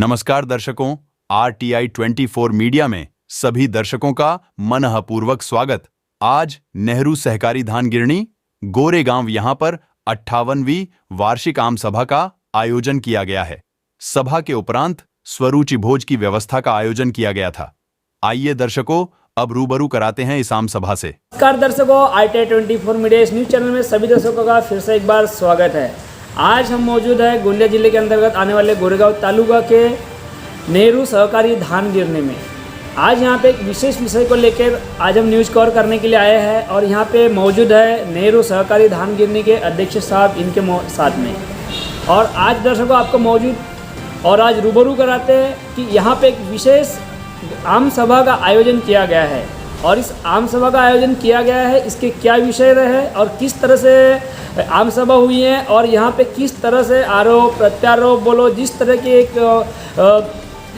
नमस्कार दर्शकों, RTI 24 media में सभी दर्शकों का मनःपूर्वक स्वागत। आज नेहरू सहकारी धान गिरनी गोरेगांव यहां पर 58वीं वार्षिक आम सभा का आयोजन किया गया है। सभा के उपरांत स्वरूचि भोज की व्यवस्था का आयोजन किया गया था। आइए दर्शकों, अब रूबरू कराते हैं इस आम सभा से। नमस्कार दर्शकों, RTI 24 मीडिया इस न्यूज चैनल में सभी दर्शकों का फिर से एक बार स्वागत है। आज हम मौजूद है गोंदिया जिले के अंतर्गत आने वाले गोरेगांव तालुका के नेहरू सहकारी धान गिरने में। आज यहाँ पे एक विशेष विषय को लेकर आज हम न्यूज़ कवर करने के लिए आए हैं और यहाँ पे मौजूद है नेहरू सहकारी धान गिरनी के अध्यक्ष साहब इनके साथ में। और आज दर्शकों आपको मौजूद और आज रूबरू कराते हैं कि यहाँ पे एक विशेष आम सभा का आयोजन किया गया है और इस आम सभा का आयोजन किया गया है, इसके क्या विषय रहे और किस तरह से आम सभा हुई है और यहाँ पे किस तरह से आरोप प्रत्यारोप बोलो, जिस तरह की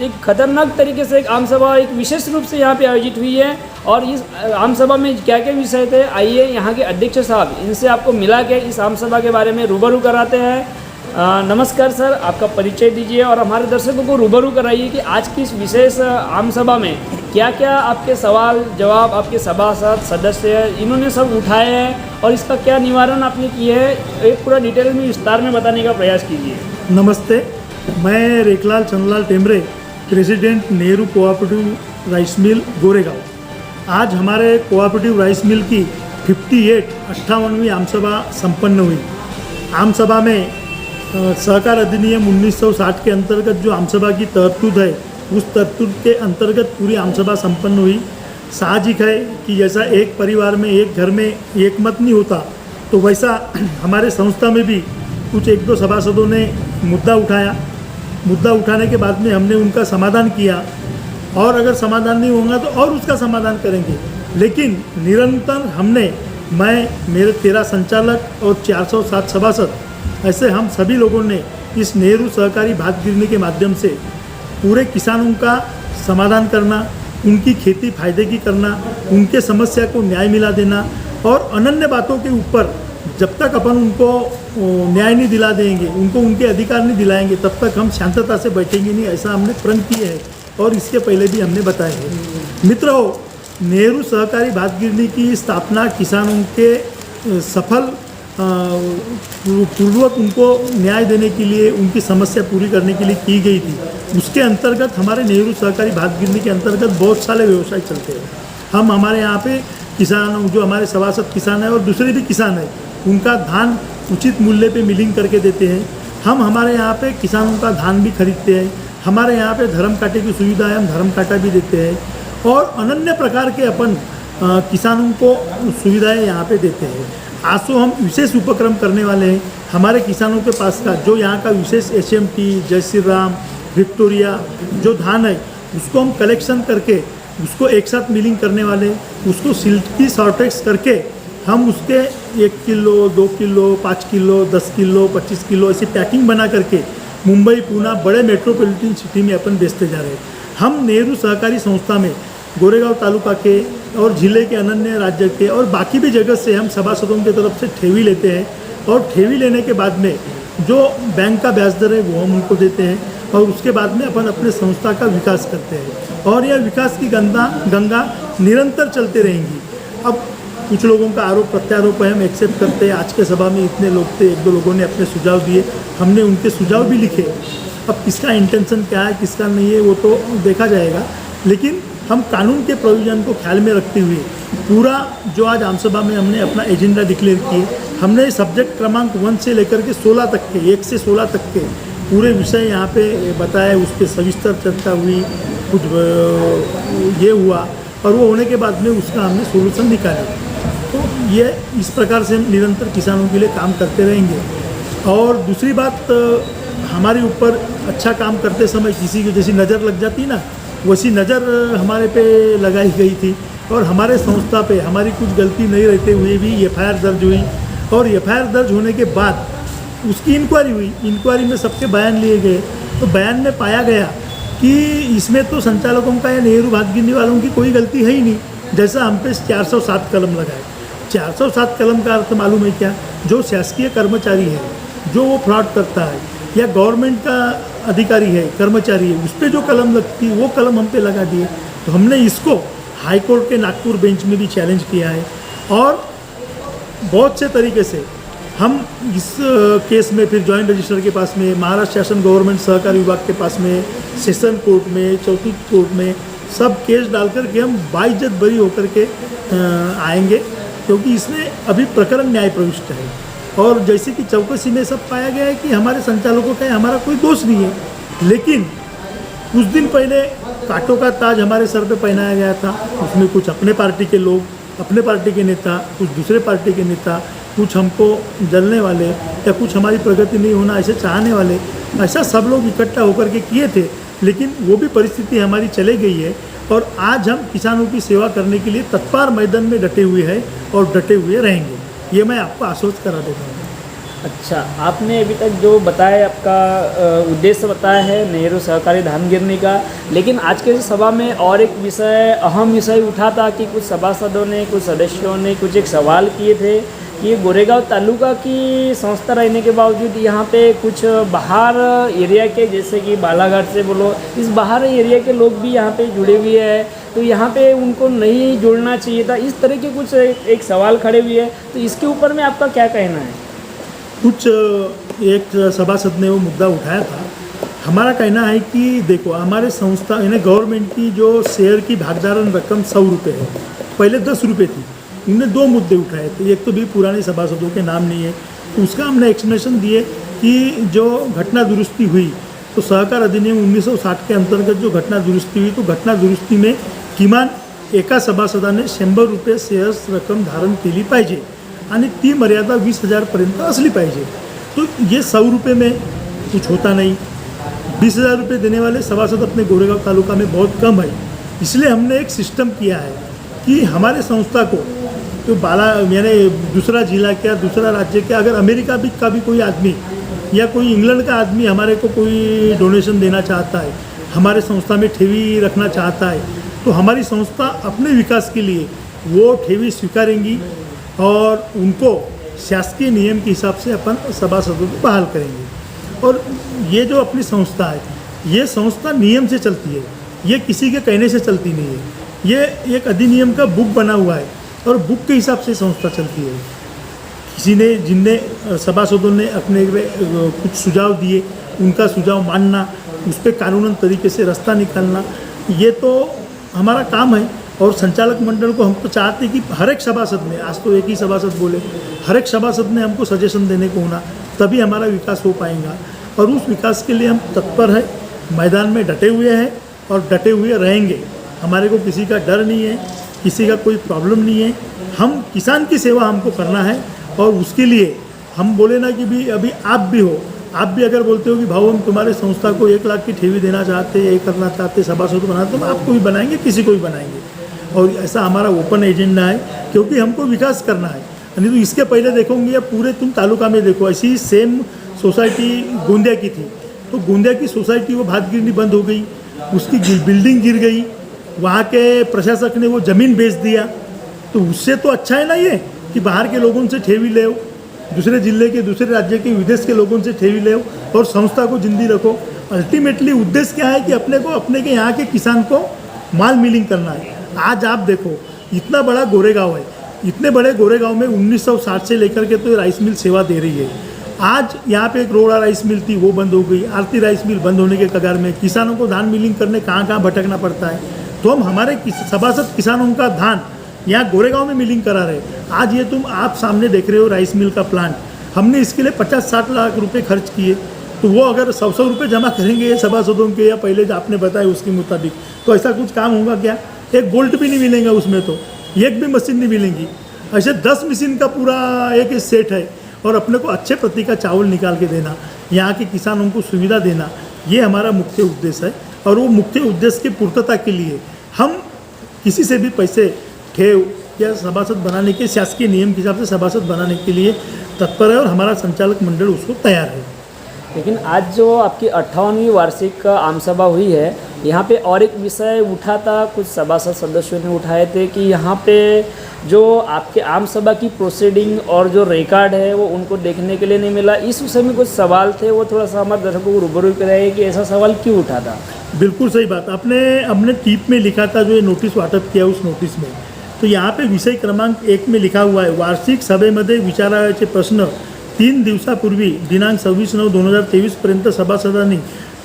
एक खतरनाक तरीके से एक आम सभा एक विशेष रूप से यहाँ पे आयोजित हुई है। और इस आम सभा में क्या क्या विषय थे, आइए यहाँ के अध्यक्ष साहब इनसे आपको मिला के इस आम सभा के बारे में रूबरू कराते हैं। नमस्कार सर, आपका परिचय दीजिए और हमारे दर्शकों को रूबरू कराइए कि आज की इस विशेष आम सभा में क्या क्या आपके सवाल जवाब आपके सभासद सदस्य इन्होंने सब उठाए हैं और इसका क्या निवारण आपने किए है, एक पूरा डिटेल में विस्तार में बताने का प्रयास कीजिए। नमस्ते, मैं Rekhlal Chandralal Temre, president Nehru cooperative rice mill Goregaon. आज हमारे कोऑपरेटिव राइस मिल की 58वीं आम सभा संपन्न हुई। आम सभा में सहकार अधिनियम 1960 के अंतर्गत जो आमसभा की तरतूद है, उस तरतूद के अंतर्गत पूरी आमसभा संपन्न हुई। साहजिक है कि जैसा एक परिवार में एक घर में एक मत नहीं होता, तो वैसा हमारे संस्था में भी कुछ एक दो सभासदों ने मुद्दा उठाया। मुद्दा उठाने के बाद में हमने उनका समाधान किया और अगर समाधान नहीं होगा तो और उसका समाधान करेंगे। लेकिन निरंतर मैं मेरे 13 संचालक और 407 सभासद, ऐसे हम सभी लोगों ने इस नेहरू सहकारी भात गिरनी के माध्यम से पूरे किसानों का समाधान करना, उनकी खेती फायदे की करना, उनके समस्या को न्याय मिला देना और अनन्य बातों के ऊपर जब तक अपन उनको न्याय नहीं दिला देंगे, उनको उनके अधिकार नहीं दिलाएंगे, तब तक हम शांतता से बैठेंगे नहीं, ऐसा हमने प्रण किए है और इसके पहले भी हमने बताया है। मित्रों, नेहरू सहकारी भात गिरनी की स्थापना किसानों के सफल पूर्वक उनको न्याय देने के लिए, उनकी समस्या पूरी करने के लिए की गई थी। उसके अंतर्गत हमारे नेहरू सहकारी भात गिरनी के अंतर्गत बहुत सारे व्यवसाय चलते हैं। हमारे यहाँ पे किसान, जो हमारे सभासद किसान हैं और दूसरे भी किसान हैं, उनका धान उचित मूल्य पे मिलिंग करके देते हैं। हमारे यहाँ पे किसानों का धान भी खरीदते हैं। हमारे यहाँ पे धर्म कांटे की सुविधा है, हम धर्म कांटा भी देते हैं और अनन्य प्रकार के अपन किसानों को सुविधाएँ यहाँ पे देते हैं। आज तो हम विशेष उपक्रम करने वाले हैं। हमारे किसानों के पास का जो यहाँ का विशेष HMT, जय श्री राम, विक्टोरिया जो धान है, उसको हम कलेक्शन करके उसको एक साथ मिलिंग करने वाले, उसको सिल्की सॉर्टेक्स करके हम उसके 1 kilo 2 kilo 5 kilo 10 kilo 25 kilo ऐसी पैकिंग बना करके मुंबई, पूना बड़े मेट्रोपॉलिटन सिटी में अपन बेचते जा रहे हैं। हम नेहरू सहकारी संस्था में गोरेगांव तालुका के और जिले के अनन्य राज्य के और बाकी भी जगह से हम सभासदों की तरफ से ठेवी लेते हैं और ठेवी लेने के बाद में जो बैंक का ब्याज दर है वो हम उनको देते हैं और उसके बाद में अपन अपने संस्था का विकास करते हैं और यह विकास की गंगा निरंतर चलते रहेंगी। अब कुछ लोगों का आरोप प्रत्यारोप है, हम एक्सेप्ट करते हैं। आज के सभा में इतने लोग थे, 1-2 लोगों ने अपने सुझाव दिए, हमने उनके सुझाव भी लिखे। अब किसका इंटेंशन क्या है, किसका नहीं है, वो तो देखा जाएगा। लेकिन हम कानून के प्रोविज़न को ख्याल में रखते हुए पूरा जो आज आमसभा में हमने अपना एजेंडा डिक्लेयर किए, हमने सब्जेक्ट क्रमांक 1 से लेकर के 16 तक के 1 से 16 तक के पूरे विषय यहाँ पे बताए। उस पर सविस्तर चर्चा हुई, कुछ ये हुआ और वो होने के बाद में उसका हमने सोल्यूशन निकाला। तो ये इस प्रकार से हम निरंतर किसानों के लिए काम करते रहेंगे। और दूसरी बात, हमारे ऊपर अच्छा काम करते समय किसी की जैसी नज़र लग जाती ना, वैसी नज़र हमारे पे लगाई गई थी और हमारे संस्था पे हमारी कुछ गलती नहीं रहते हुए भी FIR दर्ज हुई और FIR दर्ज होने के बाद उसकी इंक्वायरी हुई। इंक्वायरी में सबके बयान लिए गए, तो बयान में पाया गया कि इसमें तो संचालकों का या नेहरू भात गिरनी वालों की कोई गलती है ही नहीं। जैसा हम पे 407 कलम लगाए। 407 कलम का अर्थ मालूम है क्या? जो शासकीय कर्मचारी है, जो वो फ्रॉड करता है या गवर्नमेंट का अधिकारी है, कर्मचारी है, उस पर जो कलम लगती है वो कलम हम पे लगा दिए। तो हमने इसको हाई कोर्ट के नागपुर बेंच में भी चैलेंज किया है और बहुत से तरीके से हम इस केस में फिर जॉइंट रजिस्ट्रार के पास में, महाराष्ट्र शासन गवर्नमेंट सहकारी विभाग के पास में, सेशन कोर्ट में, चौथी कोर्ट में सब केस डाल कर के हम बाइज्जत बरी होकर के आएंगे, क्योंकि इसमें अभी प्रकरण न्याय प्रविष्ट है। और जैसे कि चौकसी में सब पाया गया है कि हमारे संचालकों का हमारा कोई दोष नहीं है, लेकिन कुछ दिन पहले कांटों का ताज हमारे सर पे पहनाया गया था। उसमें कुछ अपने पार्टी के लोग, अपने पार्टी के नेता, कुछ दूसरे पार्टी के नेता, कुछ हमको जलने वाले या कुछ हमारी प्रगति नहीं होना ऐसे चाहने वाले, ऐसा सब लोग इकट्ठा होकर के किए थे। लेकिन वो भी परिस्थिति हमारी चले गई है और आज हम किसानों की सेवा करने के लिए तत्पर मैदान में डटे हुए हैं और डटे हुए रहेंगे, ये मैं आपको आश्वस्त करा देता हूँ। अच्छा, आपने अभी तक जो बताया आपका उद्देश्य बताया है नेहरू सहकारी धान गिरनी का, लेकिन आज के सभा में और एक विषय, अहम विषय उठा था कि कुछ सभासदों ने, कुछ सदस्यों ने कुछ एक सवाल किए थे कि ये गोरेगांव तालुका की संस्था रहने के बावजूद यहाँ पे कुछ बाहर एरिया के, जैसे कि बालाघाट से बोलो, इस बाहर एरिया के लोग भी यहाँ पे जुड़े हुए हैं, तो यहाँ पे उनको नहीं जुड़ना चाहिए था, इस तरह के कुछ एक सवाल खड़े हुए हैं। तो इसके ऊपर में आपका क्या कहना है? कुछ एक सभासद ने वो मुद्दा उठाया था। हमारा कहना है कि देखो, हमारे संस्था यानी गवर्नमेंट की जो शेयर की भागीदारन रकम 100 रुपये है, पहले 10 रुपये थी। उन्होंने 2 मुद्दे उठाए थे, एक तो भी पुराने सभासदों के नाम नहीं है, तो उसका हमने एक्सप्लेनेशन दिए कि जो घटना दुरुस्ती हुई तो सहकार अधिनियम 1960 के अंतर्गत जो घटना दुरुस्ती हुई, तो घटना दुरुस्ती में किमान एका सभासदाने 100 रुपये शेअर्स रक्कम धारण केली पाहिजे आणि ती मर्यादा 20,000 असली पाहिजे। तो ये 100 रुपये में कुछ होता नहीं। 20,000 रुपये देने वाले सभासद अपने गोरेगांव तालुका में बहुत कम है। इसलिए हमने एक सिस्टम किया है कि हमारे संस्था को तो यानी दूसरा जिला क्या, दूसरा राज्य क्या, अगर अमेरिका भी का भी कोई आदमी या कोई इंग्लैंड का आदमी हमारे को कोई डोनेशन देना चाहता है, हमारे संस्था में ठेवी रखना चाहता है, तो हमारी संस्था अपने विकास के लिए वो ठेवी स्वीकारेंगी और उनको शासकीय नियम के हिसाब से अपन सभासदों को बहाल करेंगे। और ये जो अपनी संस्था है, ये संस्था नियम से चलती है, ये किसी के कहने से चलती नहीं है। ये एक अधिनियम का बुक बना हुआ है और बुक के हिसाब से संस्था चलती है। किसी ने, जिनने सभासदों ने अपने कुछ सुझाव दिए, उनका सुझाव मानना, उस पर कानूनन तरीके से रास्ता निकालना, ये तो हमारा काम है। और संचालक मंडल को हम तो चाहते हैं कि हर एक सभासद ने, आज तो एक ही सभासद बोले, हर एक सभासद ने हमको सजेशन देने को होना, तभी हमारा विकास हो पाएगा। और उस विकास के लिए हम तत्पर हैं, मैदान में डटे हुए हैं और डटे हुए रहेंगे। हमारे को किसी का डर नहीं है, किसी का कोई प्रॉब्लम नहीं है। हम किसान की सेवा हमको करना है और उसके लिए हम बोले ना कि भी अभी आप भी हो, आप भी अगर बोलते हो कि भाऊ हम तुम्हारे संस्था को 1 लाख की ठेवी देना चाहते हैं, ये करना चाहते हैं, सभासद बनाते, तो हम आपको भी बनाएंगे, किसी को भी बनाएंगे। और ऐसा हमारा ओपन एजेंडा है, क्योंकि हमको विकास करना है। नहीं तो इसके पहले देखोगे या पूरे तुम तालुका में देखो, ऐसी सेम सोसाइटी गोंदिया की थी, तो गोंदिया की सोसाइटी वो भात गिरनी बंद हो गई, उसकी बिल्डिंग गिर गई, वहाँ के प्रशासक ने वो ज़मीन बेच दिया। तो उससे तो अच्छा है ना ये कि बाहर के लोगों से ठेवी ले, दूसरे जिले के, दूसरे राज्य के, विदेश के लोगों से ठेवी ले और संस्था को जिंदी रखो। अल्टीमेटली उद्देश्य क्या है कि अपने को, अपने के यहाँ के किसान को माल मिलिंग करना है। आज आप देखो, इतना बड़ा गोरेगांव है, इतने बड़े गोरेगांव में 1960 से लेकर के तो राइस मिल सेवा दे रही है। आज यहाँ पे एक रोड़ा राइस मिल थी, वो बंद हो गई। आरती राइस मिल बंद होने के कगार में, किसानों को धान मिलिंग करने कहाँ कहाँ भटकना पड़ता है। तो हम हमारे सभासद किसानों का धान यहाँ गोरेगांव में मिलिंग करा रहे। आज ये तुम आप सामने देख रहे हो राइस मिल का प्लांट, हमने इसके लिए 50-60 लाख रुपए खर्च किए। तो वो अगर 100 रुपये जमा करेंगे ये सभासदों के, या पहले जो आपने बताया उसके मुताबिक, तो ऐसा कुछ काम होगा क्या? एक बोल्ट भी नहीं मिलेगा उसमें, तो एक भी मशीन नहीं मिलेंगी। ऐसे 10 मशीन का पूरा एक सेट है। और अपने को अच्छे प्रति का चावल निकाल के देना, यहाँ के किसानों को सुविधा देना, ये हमारा मुख्य उद्देश्य है। और वो मुख्य उद्देश्य की पूर्तता के लिए हम किसी से भी पैसे ठेव या सभासद बनाने के, शासकीय नियम के हिसाब से सभासद बनाने के लिए तत्पर है और हमारा संचालक मंडल उसको तैयार है। लेकिन आज जो आपकी 58वीं वार्षिक आमसभा हुई है, यहाँ पे और एक विषय उठा था, कुछ सभासद सदस्यों ने उठाए थे कि यहाँ पे जो आपके आम सभा की प्रोसीडिंग और जो रिकॉर्ड है वो उनको देखने के लिए नहीं मिला। इस विषय में कुछ सवाल थे, वो थोड़ा सा हमारे दर्शकों को रूबरू कराइए कि ऐसा सवाल क्यों उठा था। बिल्कुल सही बात, अपने टीप में लिखा था जो ये नोटीस वाटप किया उस नोटीस में, तो यहाँ पे विषय क्रमांक 1 में लिखा हुआ है, वार्षिक सभेमध्ये विचाराचे प्रश्न 3 दिवसापूर्वी दिनांक 26/9/2023 पर्यंत सभासदांनी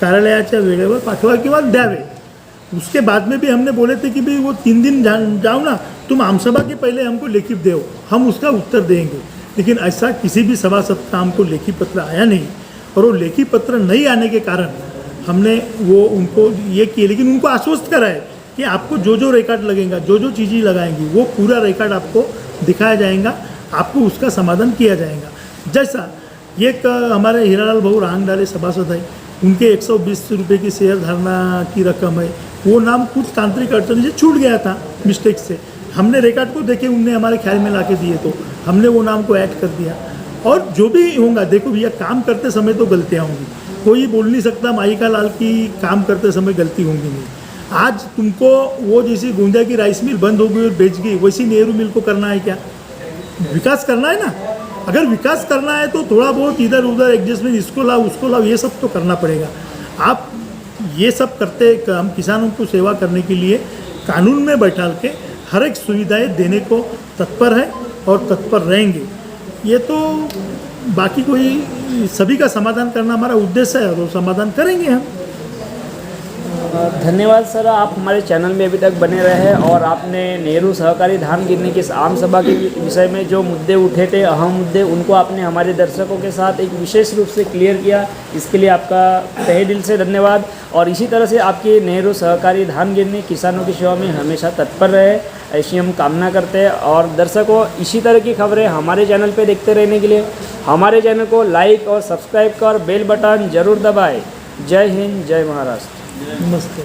कार्यालयाच्या वेळेवर पाठवा किंवा द्यावे। उसके बाद में भी हमने बोले थे कि भाई वो 3 दिन जाओ ना, तुम आमसभा के पहले हमको लेखी दो, हम उसका उत्तर देंगे। लेकिन ऐसा किसी भी सभासद का हमको लेखी पत्र आया नहीं, और वो लेखी पत्र नहीं आने के कारण हमने वो उनको ये किए, लेकिन उनको आश्वस्त करा है कि आपको जो जो रिकॉर्ड लगेगा, जो जो चीज़ें लगाएंगी, वो पूरा रिकॉर्ड आपको दिखाया जाएगा, आपको उसका समाधान किया जाएगा। जैसा एक हमारे हीरालाल भाऊ रांगडाले सभासद है, उनके 120 रुपये की शेयर धारणा की रकम है, वो नाम कुछ तांत्रिक अड़चन से छूट गया था मिस्टेक से, हमने रिकॉर्ड को देखे, उनने हमारे ख्याल में ला के दिए, तो हमने वो नाम को ऐड कर दिया। और जो भी होगा, देखो भैया, काम करते समय तो गलतियाँ होंगी, कोई बोल नहीं सकता माइका लाल की काम करते समय गलती होंगी नहीं। आज तुमको वो जैसी गोंदिया की राइस मिल बंद हो गई और बेच गई, वैसी नेहरू मिल को करना है क्या? विकास करना है ना। अगर विकास करना है तो थोड़ा बहुत इधर उधर एडजस्टमेंट, इसको लाओ उसको लाओ, ये सब तो करना पड़ेगा। आप ये सब करते, हम किसानों को सेवा करने के लिए कानून में बैठा के हर एक सुविधाएं देने को तत्पर है और तत्पर रहेंगे। ये तो बाकी कोई, सभी का समाधान करना हमारा उद्देश्य है और वो समाधान करेंगे हम। धन्यवाद सर, आप हमारे चैनल में अभी तक बने रहे और आपने नेहरू सहकारी धान गिरने की आम सभा के विषय में जो मुद्दे उठे थे, अहम मुद्दे, उनको आपने हमारे दर्शकों के साथ एक विशेष रूप से क्लियर किया। इसके लिए आपका तहे दिल से धन्यवाद। और इसी तरह से आपकी नेहरू सहकारी धान गिरनी किसानों की सेवा में हमेशा तत्पर रहे, ऐसी हम कामना करते हैं। और दर्शकों, इसी तरह की खबरें हमारे चैनल पर देखते रहने के लिए हमारे चैनल को लाइक और सब्सक्राइब कर बेल बटन जरूर दबाएँ। जय हिंद, जय महाराष्ट्र। नमस्ते।